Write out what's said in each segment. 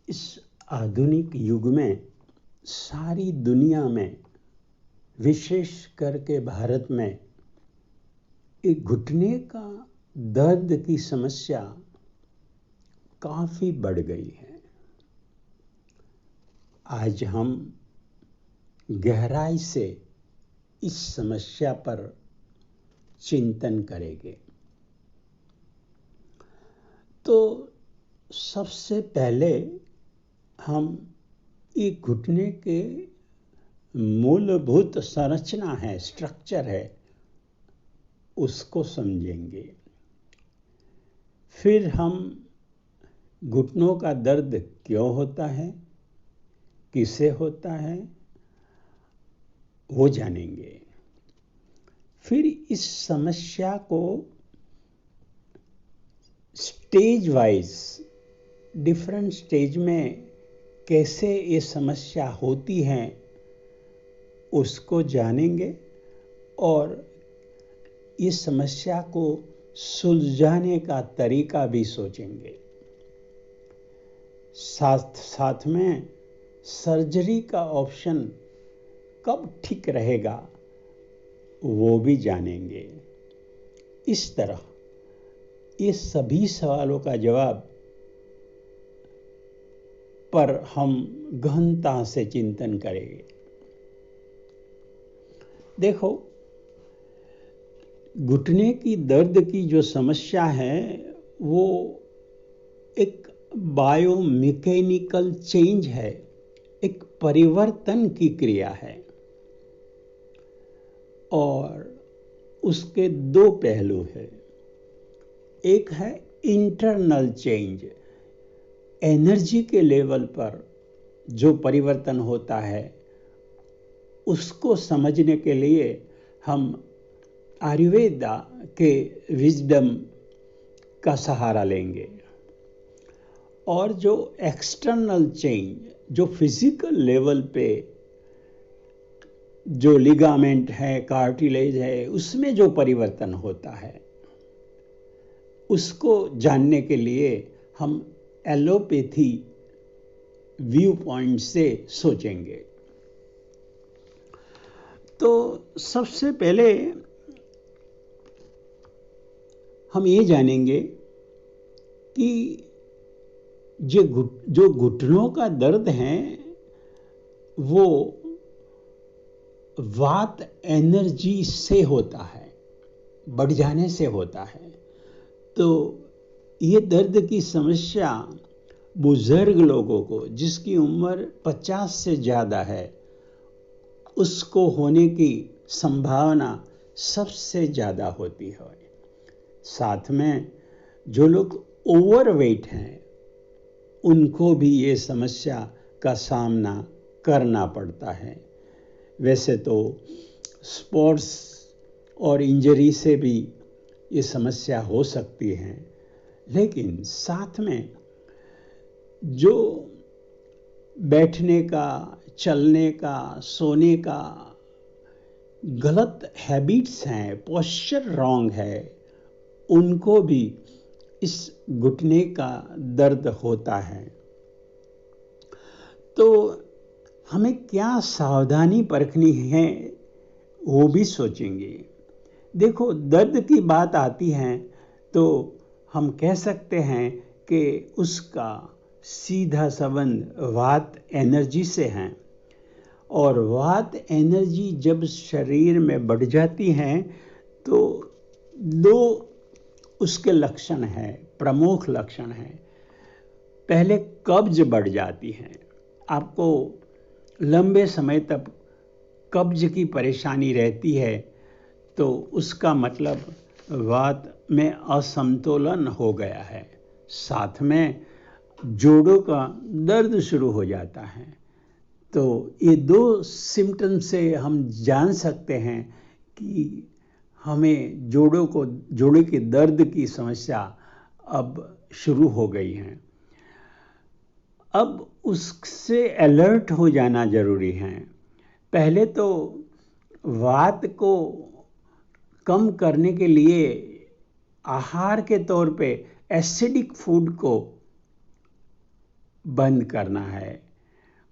इस आधुनिक युग में सारी दुनिया में, विशेष करके भारत में, एक घुटने का दर्द की समस्या काफी बढ़ गई है। आज हम गहराई से इस समस्या पर चिंतन करेंगे। तो सबसे पहले हम एक घुटने के मूलभूत संरचना है, स्ट्रक्चर है, उसको समझेंगे। फिर हम घुटनों का दर्द क्यों होता है, किसे होता है, वो जानेंगे। फिर इस समस्या को स्टेज वाइज, डिफरेंट स्टेज में कैसे ये समस्या होती है उसको जानेंगे और इस समस्या को सुलझाने का तरीका भी सोचेंगे। साथ में सर्जरी का ऑप्शन कब ठीक रहेगा वो भी जानेंगे। इस तरह ये सभी सवालों का जवाब पर हम गहनता से चिंतन करेंगे। देखो, घुटने की दर्द की जो समस्या है वो एक बायोमैकेनिकल चेंज है, एक परिवर्तन की क्रिया है और उसके दो पहलू हैं। एक है इंटरनल चेंज, एनर्जी के लेवल पर जो परिवर्तन होता है उसको समझने के लिए हम आयुर्वेदा के विजडम का सहारा लेंगे। और जो एक्सटर्नल चेंज, जो फिजिकल लेवल पे जो लिगामेंट है, कार्टिलेज है, उसमें जो परिवर्तन होता है उसको जानने के लिए हम एलोपैथी व्यू पॉइंट से सोचेंगे। तो सबसे पहले हम ये जानेंगे कि जो घुटनों का दर्द है वो वात एनर्जी से होता है, बढ़ जाने से होता है। तो ये दर्द की समस्या बुजुर्ग लोगों को, जिसकी उम्र 50 से ज़्यादा है, उसको होने की संभावना सबसे ज़्यादा होती है। साथ में जो लोग ओवरवेट हैं उनको भी ये समस्या का सामना करना पड़ता है। वैसे तो स्पोर्ट्स और इंजरी से भी ये समस्या हो सकती है, लेकिन साथ में जो बैठने का, चलने का, सोने का गलत हैबिट्स हैं, पोस्चर रॉन्ग है, उनको भी इस घुटने का दर्द होता है। तो हमें क्या सावधानी बरतनी है वो भी सोचेंगे। देखो, दर्द की बात आती है तो हम कह सकते हैं कि उसका सीधा संबंध वात एनर्जी से है और वात एनर्जी जब शरीर में बढ़ जाती है तो दो उसके लक्षण हैं, प्रमुख लक्षण हैं। पहले कब्ज बढ़ जाती है। आपको लंबे समय तक कब्ज की परेशानी रहती है तो उसका मतलब वात में असंतुलन हो गया है। साथ में जोड़ों का दर्द शुरू हो जाता है। तो ये दो सिम्टम से हम जान सकते हैं कि हमें जोड़ों के दर्द की समस्या अब शुरू हो गई है। अब उससे अलर्ट हो जाना जरूरी है। पहले तो वात को कम करने के लिए आहार के तौर पे एसिडिक फूड को बंद करना है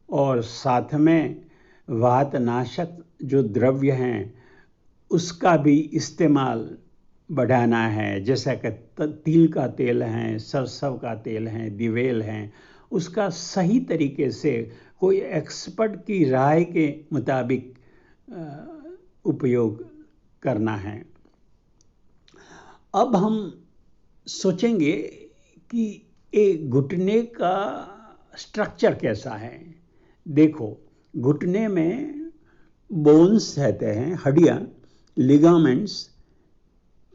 और साथ में वातनाशक जो द्रव्य हैं उसका भी इस्तेमाल बढ़ाना है। जैसा कि तिल का तेल है, सरसों का तेल है, दिवेल हैं, उसका सही तरीके से कोई एक्सपर्ट की राय के मुताबिक उपयोग करना है। अब हम सोचेंगे कि एक घुटने का स्ट्रक्चर कैसा है। देखो, घुटने में बोन्स रहते हैं, हड्डियां, लिगामेंट्स,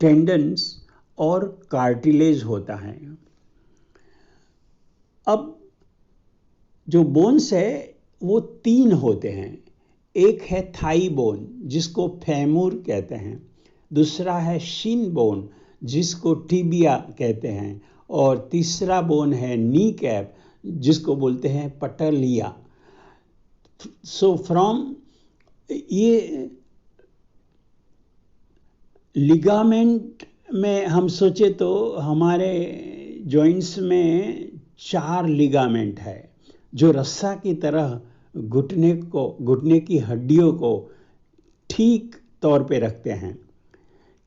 टेंडन्स और कार्टिलेज होता है। अब जो बोन्स है वो 3 होते हैं। एक है थाई बोन जिसको फेमूर कहते हैं, दूसरा है शिन बोन जिसको टिबिया कहते हैं, और तीसरा बोन है नी कैप जिसको बोलते हैं पटलिया। सो फ्रॉम ये लिगामेंट में हम सोचे तो हमारे जॉइंट्स में 4 लिगामेंट है जो रस्सा की तरह घुटने की हड्डियों को ठीक तौर पे रखते हैं।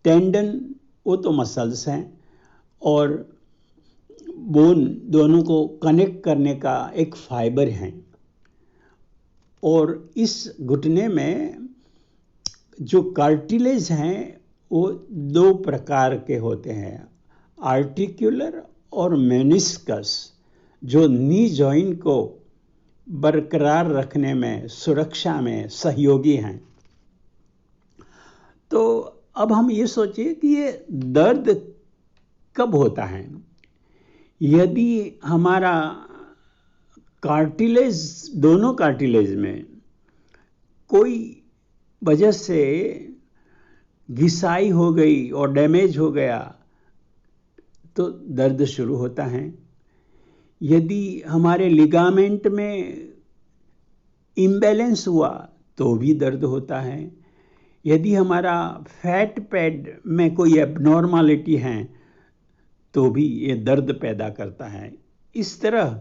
टेंडन वो तो मसल्स हैं और बोन दोनों को कनेक्ट करने का एक फाइबर है। और इस घुटने में जो कार्टिलेज हैं वो 2 प्रकार के होते हैं, आर्टिकुलर और मेनिस्कस, जो नी जॉइंट को बरकरार रखने में, सुरक्षा में सहयोगी हैं। तो अब हम ये सोचिए कि ये दर्द कब होता है। यदि हमारा कार्टिलेज, दोनों कार्टिलेज में कोई वजह से घिसाई हो गई और डैमेज हो गया तो दर्द शुरू होता है। यदि हमारे लिगामेंट में इम्बैलेंस हुआ तो भी दर्द होता है। यदि हमारा फैट पैड में कोई एबनॉर्मलिटी है तो भी ये दर्द पैदा करता है। इस तरह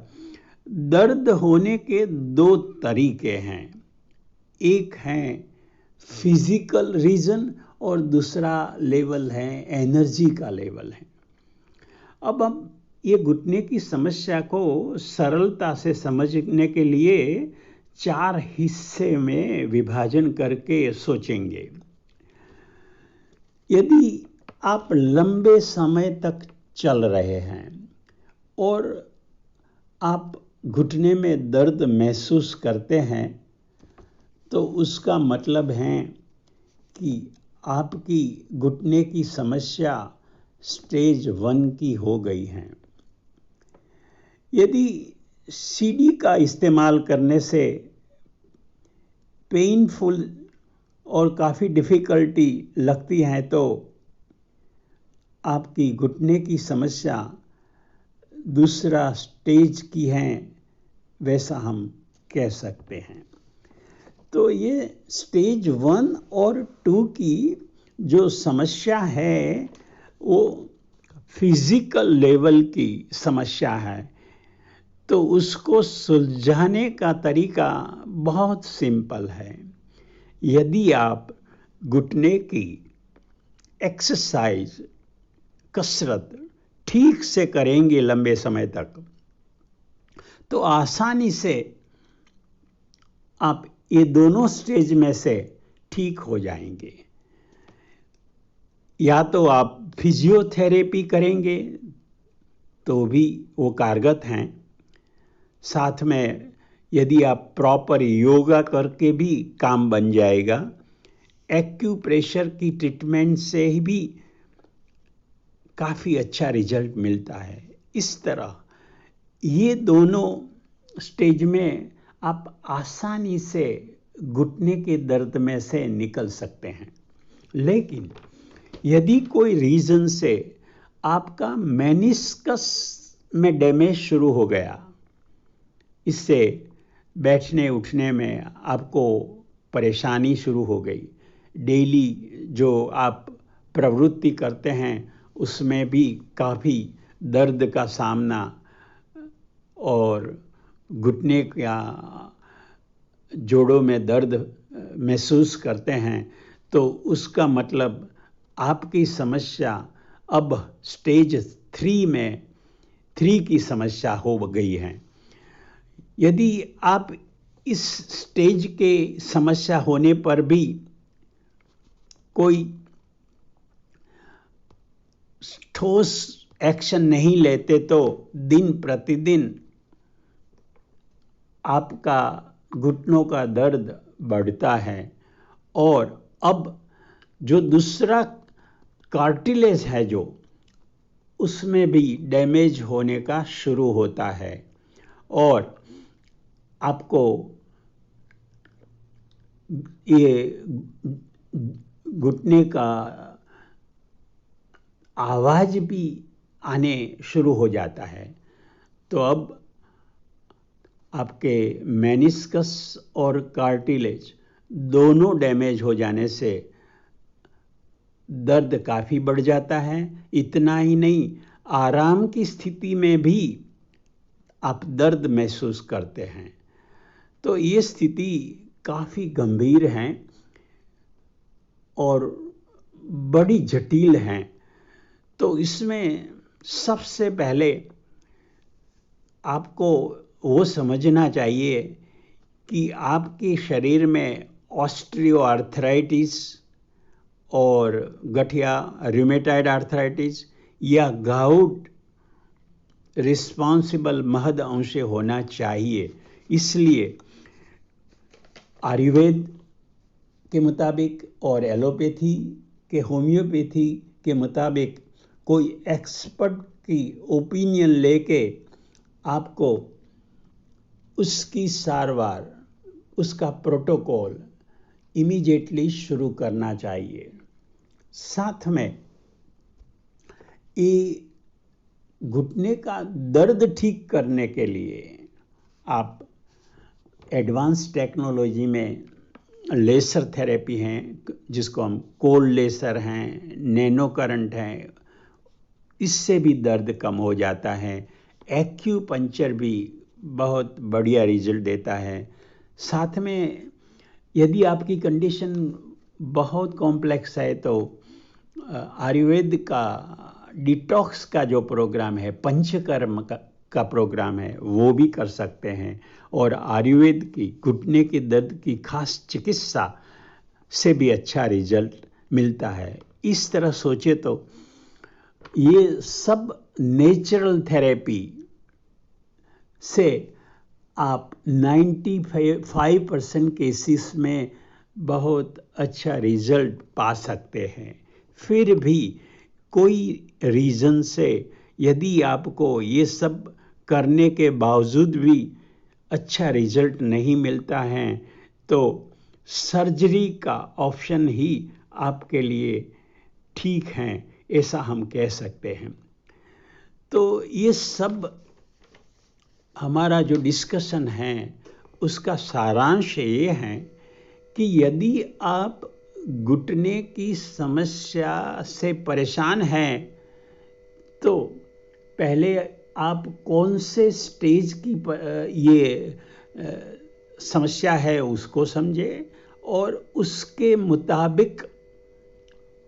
दर्द होने के 2 तरीके हैं, एक है फिजिकल रीजन और दूसरा लेवल है एनर्जी का लेवल है। अब हम ये घुटने की समस्या को सरलता से समझने के लिए 4 हिस्से में विभाजन करके सोचेंगे। यदि आप लंबे समय तक चल रहे हैं और आप घुटने में दर्द महसूस करते हैं तो उसका मतलब है कि आपकी घुटने की समस्या स्टेज 1 की हो गई है। यदि सीढ़ी का इस्तेमाल करने से पेनफुल और काफ़ी डिफ़िकल्टी लगती है तो आपकी घुटने की समस्या दूसरा स्टेज की है, वैसा हम कह सकते हैं। तो ये स्टेज 1 और 2 की जो समस्या है वो फिजिकल लेवल की समस्या है। तो उसको सुलझाने का तरीका बहुत सिंपल है। यदि आप घुटने की एक्सरसाइज, कसरत ठीक से करेंगे लंबे समय तक तो आसानी से आप ये दोनों स्टेज में से ठीक हो जाएंगे। या तो आप फिजियोथेरेपी करेंगे तो भी वो कारगर हैं। साथ में यदि आप प्रॉपर योगा करके भी काम बन जाएगा। एक्यूप्रेशर की ट्रीटमेंट से ही भी काफ़ी अच्छा रिजल्ट मिलता है। इस तरह ये दोनों स्टेज में आप आसानी से घुटने के दर्द में से निकल सकते हैं। लेकिन यदि कोई रीज़न से आपका मेनिस्कस में डैमेज शुरू हो गया, इससे बैठने उठने में आपको परेशानी शुरू हो गई, डेली जो आप प्रवृत्ति करते हैं उसमें भी काफ़ी दर्द का सामना और घुटने या जोड़ों में दर्द महसूस करते हैं तो उसका मतलब आपकी समस्या अब स्टेज 3 की समस्या हो गई है। यदि आप इस स्टेज के समस्या होने पर भी कोई ठोस एक्शन नहीं लेते तो दिन प्रतिदिन आपका घुटनों का दर्द बढ़ता है और अब जो दूसरा कार्टिलेज है जो उसमें भी डैमेज होने का शुरू होता है और आपको ये घुटने का आवाज भी आने शुरू हो जाता है। तो अब आपके मेनिस्कस और कार्टिलेज दोनों डैमेज हो जाने से दर्द काफ़ी बढ़ जाता है। इतना ही नहीं, आराम की स्थिति में भी आप दर्द महसूस करते हैं। तो ये स्थिति काफ़ी गंभीर है और बड़ी जटिल है। तो इसमें सबसे पहले आपको वो समझना चाहिए कि आपके शरीर में ऑस्टियोआर्थराइटिस और गठिया रूमेटॉइड आर्थराइटिस या गाउट रिस्पॉन्सिबल महद अंश होना चाहिए। इसलिए आयुर्वेद के मुताबिक और एलोपैथी के होम्योपैथी के मुताबिक कोई एक्सपर्ट की ओपिनियन लेके आपको उसकी सारवार, उसका प्रोटोकॉल इमीडिएटली शुरू करना चाहिए। साथ में ये घुटने का दर्द ठीक करने के लिए आप एडवांस टेक्नोलॉजी में लेसर थेरेपी हैं, जिसको हम कोल्ड लेसर हैं, नैनो करंट हैं, इससे भी दर्द कम हो जाता है। एक्यूपंक्चर भी बहुत बढ़िया रिजल्ट देता है। साथ में यदि आपकी कंडीशन बहुत कॉम्प्लेक्स है तो आयुर्वेद का डिटॉक्स का जो प्रोग्राम है, पंचकर्म का प्रोग्राम है, वो भी कर सकते हैं और आयुर्वेद की घुटने के दर्द की खास चिकित्सा से भी अच्छा रिजल्ट मिलता है। इस तरह सोचे तो ये सब नेचुरल थेरेपी से आप 95% केसेस में बहुत अच्छा रिजल्ट पा सकते हैं। फिर भी कोई रीज़न से यदि आपको ये सब करने के बावजूद भी अच्छा रिजल्ट नहीं मिलता है तो सर्जरी का ऑप्शन ही आपके लिए ठीक है, ऐसा हम कह सकते हैं। तो ये सब हमारा जो डिस्कशन है उसका सारांश ये है कि यदि आप घुटने की समस्या से परेशान हैं तो पहले आप कौन से स्टेज की ये समस्या है उसको समझें और उसके मुताबिक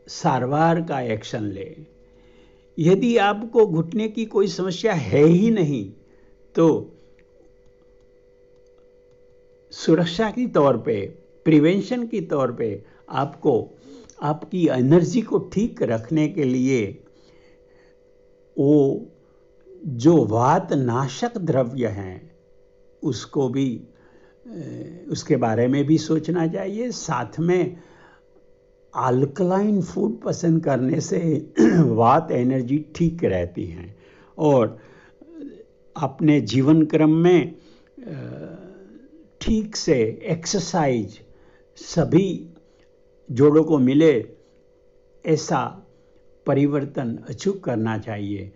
सारवार का एक्शन लें। यदि आपको घुटने की कोई समस्या है ही नहीं तो सुरक्षा की तौर पे, प्रिवेंशन की तौर पे आपको आपकी एनर्जी को ठीक रखने के लिए वो जो वात नाशक द्रव्य हैं उसको भी उसके बारे में भी सोचना चाहिए। साथ में अल्कलाइन फूड पसंद करने से वात एनर्जी ठीक रहती है और अपने जीवन क्रम में ठीक से एक्सरसाइज सभी जोड़ों को मिले ऐसा परिवर्तन अचूक करना चाहिए।